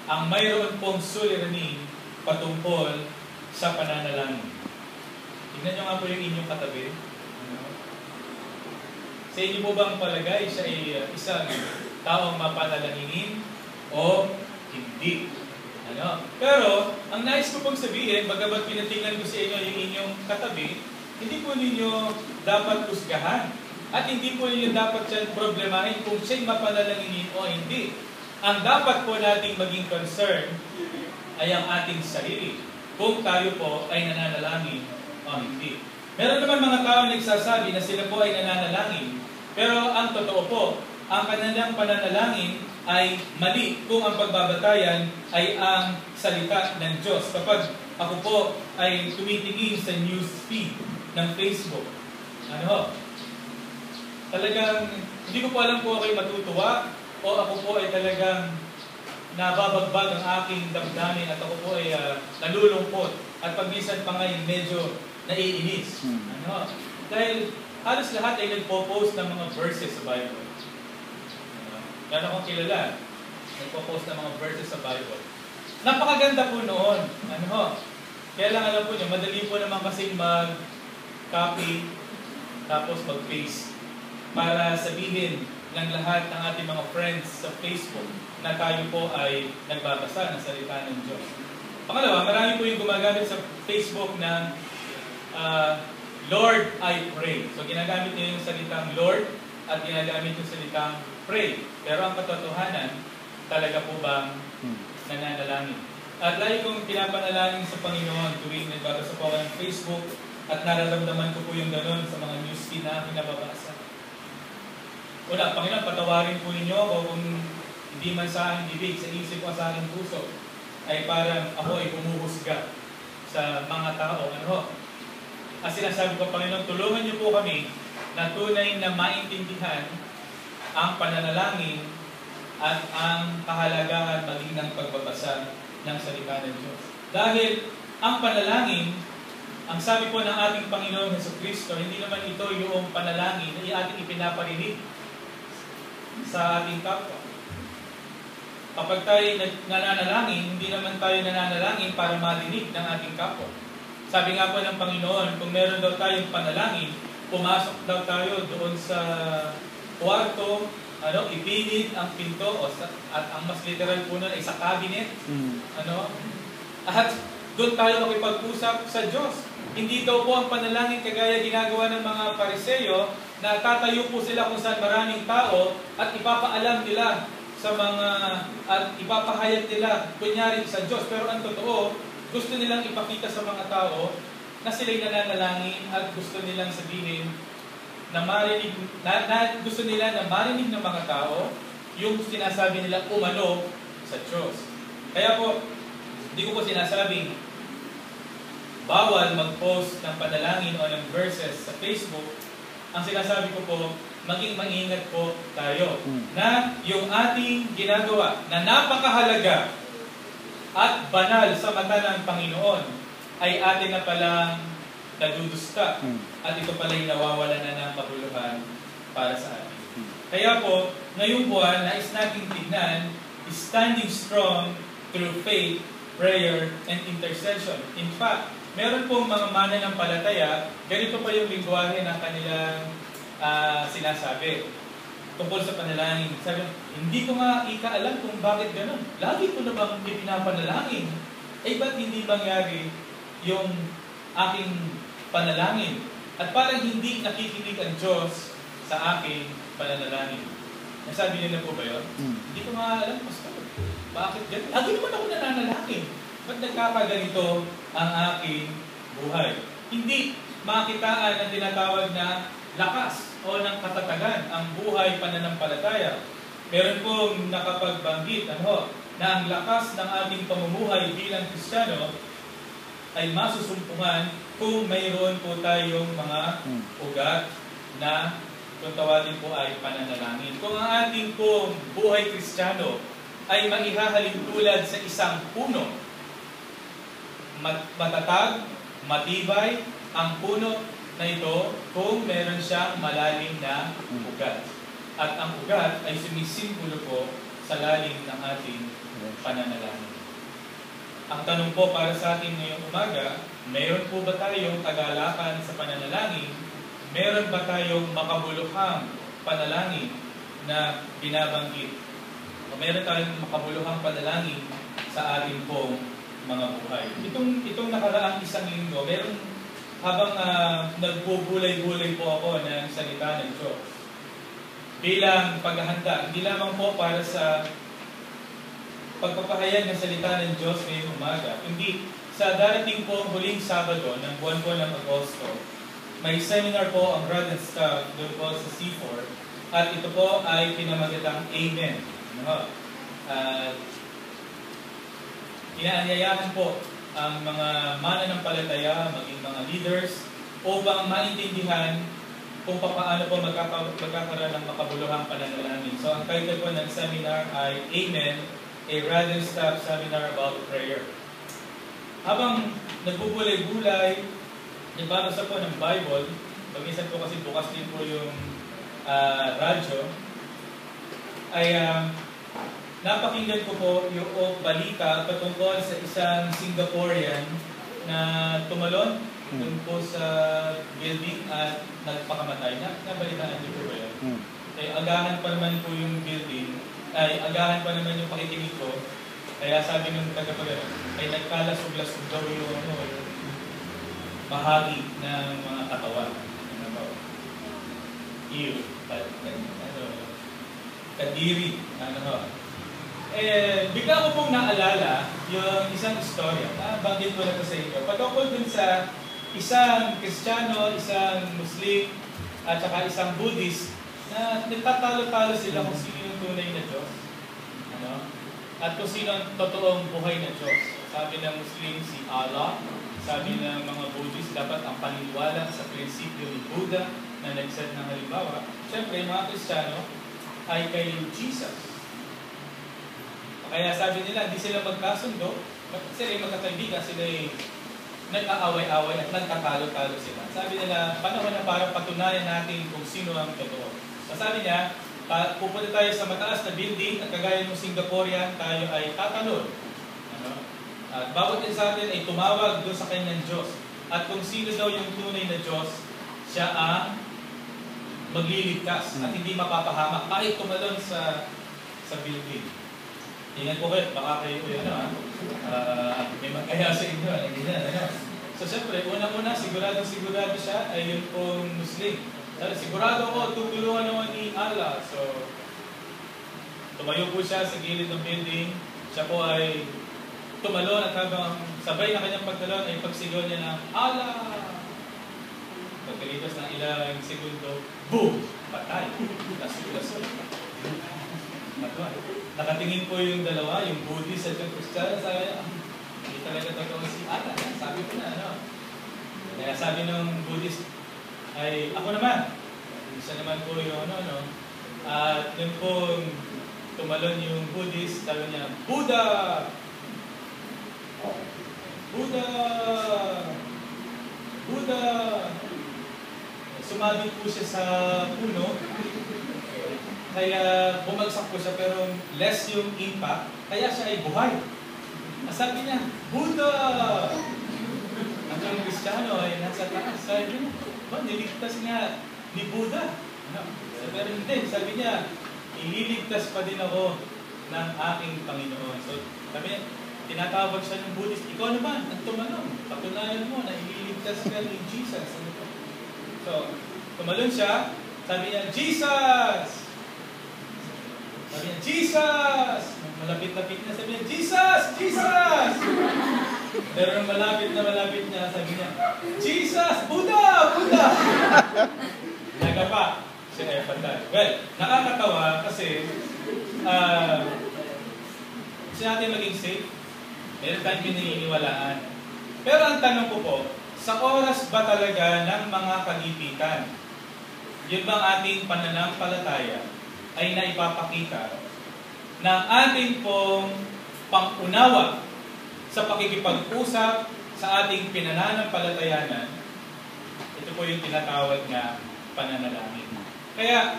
ang mayroon pong suliranin patungkol sa pananalangin. Tignan nyo nga po yung inyong katabi. Sa inyo po bang palagay siya ay isang taong mapanalanginin o hindi? Pero, ang nais ko pong sabihin, bagamat pinatingnan ko sa inyo yung inyong katabi, hindi po ninyo dapat husgahan. At hindi po ninyo dapat siya problemahin kung siya'y mapanalanginin o hindi. Ang dapat po nating maging concern ay ang ating sarili. Kung tayo po ay nananalangin o hindi. Meron naman mga tao nagsasabi na sila po ay nananalangin. Pero ang totoo po, ang kanilang pananalangin ay mali kung ang pagbabatayan ay ang salita ng Diyos. Kapag ako po ay tumitingin sa news feed ng Facebook, talagang hindi ko po alam kung ako'y matutuwa o ako po ay talagang nababagbag ang aking damdamin at ako po ay nalulungkot at pagminsan pa ngayon medyo naiinis. Dahil halos lahat ay nagpo-post ng mga verses sa Bible. Yan akong kilala. Nagpo-post ng mga verses sa Bible. Napakaganda po noon. Kaya lang alam po niyo, madali po naman kasi mag-copy tapos mag-paste para sabihin ng lahat ng ating mga friends sa Facebook na tayo po ay nagbabasa ng salita ng Diyos. Pangalawa, marami po yung gumagamit sa Facebook ng Lord, I pray. So ginagamit niyo yung salitang Lord at ginagamit yung salitang pray. Pero ang katotohanan, talaga po bang nananalangin? At lagi kong pinapanalangin sa Panginoon tuwing nagbabasa po ako ng Facebook at nararamdaman ko po yung ganun sa mga newsfeed na aking nababasa. Una, Panginoon, patawarin po ninyo ako kung hindi man sa aking bibig, sa isip o sa aking puso, ay parang ako ay humuhusga sa mga tao. At sinasabi ko, Panginoon, tulungan niyo po kami na tunay na maintindihan ang pananalangin at ang kahalagahan maging ng pagbabasa ng salita ng Diyos. Dahil ang panalangin, ang sabi po ng ating Panginoon Jesucristo, hindi naman ito yung panalangin na ating ipinaparinig sa ating kapwa. Kapag tayo nananalangin, hindi naman tayo nananalangin para marinig ng ating kapwa. Sabi nga po ng Panginoon, kung meron daw tayong panalangin, pumasok daw tayo doon sa kwarto, ipinit ang pinto, at ang mas literal po nun ay sa cabinet, at doon tayo makipag-usap sa Diyos. Hindi daw po ang panalangin kagaya ginagawa ng mga Pariseo, na tatayo po sila kung saan maraming tao, at ipapaalam nila sa mga, at ipapahayag nila, kunyari sa Diyos. Pero ang totoo, gusto nilang ipakita sa mga tao na sila'y nananalangin at gusto nilang sabihin na marinig, gusto nila na marinig ng mga tao yung sinasabi nila umano sa Diyos. Kaya po, hindi ko po sinasabing bawal mag-post ng panalangin o ng verses sa Facebook. Ang sinasabi ko po, maging maingat po tayo na yung ating ginagawa na napakahalaga at banal sa mata ng Panginoon ay atin na palang nadudusta at ito pala'y nawawala na ng kabuluhan para sa atin. Kaya po, ngayong buwan, nais nating tignan standing strong through faith, prayer, and intercession. In fact, meron pong mga mananampalataya, ganito pa yung lingwahe ng kanilang sinasabi tungkol sa panalangin. Sabi, hindi ko nga ikaalam kung bakit ganun. Lagi ko na bang ipinapanalangin? Ba't hindi mangyari yung aking panalangin? At parang hindi nakikinig ang Diyos sa aking pananalangin. Nasabi niyo na po ba yun? Hindi ko nga alam, Pastor. Bakit ganun? Lagi naman ako nananalangin. Ba't nagkakaganito ang aking buhay? Hindi makitaan ang tinatawag na lakas o ng katatagan ang buhay pananampalataya. Meron pong nakapagbanggit na ang lakas ng ating pamumuhay bilang Kristiyano ay masusumpungan kung mayroon po tayong mga ugat na kung tawagin po ay pananalangin. Kung ang ating pong buhay Kristiyano ay maihahalin tulad sa isang puno, matatag, matibay ang puno na ito kung meron siyang malalim na ugat. At ang ugat ay sumisimbolo po sa lalim ng ating pananalangin. Ang tanong po para sa atin ngayong umaga, mayroon po ba tayong kagalakan sa pananalangin? Meron ba tayong makabuluhang panalangin na binabanggit? O meron tayong makabuluhang panalangin sa ating pong mga buhay? Itong nakaraang isang linggo, meron habang nagbubulay-bulay po ako ng salita ng Diyos. Bilang paghahanda, hindi lamang po para sa pagpapahayag ng salita ng Diyos ngayong umaga, kundi sa darating po huling Sabado ng buwan po ng Agosto, may seminar po ang Rod and Staff doon po sa C4 at ito po ay pinamagatang Amen. Inaanyayahan po ang mga mananampalataya, maging mga leaders, upang maintindihan kung paano po magkakaroon ng makabuluhang pananalangin. So ang title po ng seminar ay Amen, a Rod and Staff Seminar about Prayer. Habang nagbubulay-bulay, nagbabasa po ng Bible, pag-minsan po kasi bukas din po yung radyo, ay napakinggan ko po yung balita patungkol sa isang Singaporean na tumalon dun po sa building at nagpakamatay. Nabalitaan niyo po ba yan? Eh, agahan pa naman po yung building, agahan pa naman yung pakikinig ko. Kaya sabi ng tagapagano, ay nagkalasog-lasog daw yung bahagi ng mga katawan. Kadiri. Bigla ko pong naalala yung isang istorya. Banggit ko na ito sa inyo. Patungkol dun sa isang Kristiyano, isang Muslim, at saka isang Buddhist na nagtatalo-talo sila kung sino yung tunay na Diyos. At kung sino ang totoong buhay na Diyos. Sabi ng Muslim, si Allah. Sabi ng mga Buddhist, dapat ang paniniwala sa prinsipyo ni Buddha na nagset ng halimbawa. Siyempre, mga Kristiyano ay kay Jesus. Kaya sabi nila, hindi sila magkasundo. Sila ay magkakaibigan, sila ay nag-aaway-aaway at nagkatalo-talo sila. Sabi nila, panahon na para patunayan natin kung sino ang totoo. So sabi niya, pupunta tayo sa mataas na building at kagaya ng Singaporean, tayo ay tatanod. At bawat isa sa atin ay tumawag doon sa kanyang Diyos. At kung sino daw yung tunay na Diyos, siya ang magliligtas at hindi mapapahamak kahit tumalon sa building. Tingnan ko kayo, baka kayo may magkaya sa inyo. So siyempre, unang-una, sigurado siya ay yun pong Muslim. Sigurado ko, tutulungan naman ni Allah. So, tumayo po siya sa gilid ng building. Siya po ay tumalon at habang sabay na kanyang pagtalon ay pagsigaw niya ng Allah! Pagkalipas ng ilang segundo, boom! Patay! Lasok-lasok. Nakatingin po yung dalawa, yung Buddhist at yung Christian. Sabi niya, hindi talaga totoo si Allah. Sabi ko na, Kaya sabi ng Buddhist, ay ako naman. Isa naman po yung At yun po, tumalon yung Buddhist, sabi niya, Buddha! Buddha! Buddha! Sumabit po siya sa puno, kaya bumagsak po siya pero less yung impact, kaya siya ay buhay. Sabi niya, Buddha! Ang Kristiyano ay nasa taas. Sabi niya, niligtas nga ni Buddha. Pero hindi, sabi niya, ililigtas pa din ako ng aking Panginoon. So, sabi niya, tinatawag siya ng Buddhist, ikaw naman, ang tumalong. Patunayan mo na ililigtas ka ni Jesus. So, tumalon siya, sabi niya, Jesus! Sabi niya, Jesus! Malapit-lapit niya, sabi niya, Jesus! Jesus! Pero nung malapit niya, sabi niya, Jesus! Buddha! Buddha! Nagapa. Siya ay patay. Well, nakakatawa kasi gusto natin maging safe. Meron tayong pininiwalaan. Pero ang tanong ko po, sa oras ba talaga ng mga kagipitan, yun bang ating pananampalataya ay naipapakita ng ating pong pangunawa sa pakikipag-usap sa ating pinananampalatayanan? Ito po yung tinatawag na pananalangin. Kaya,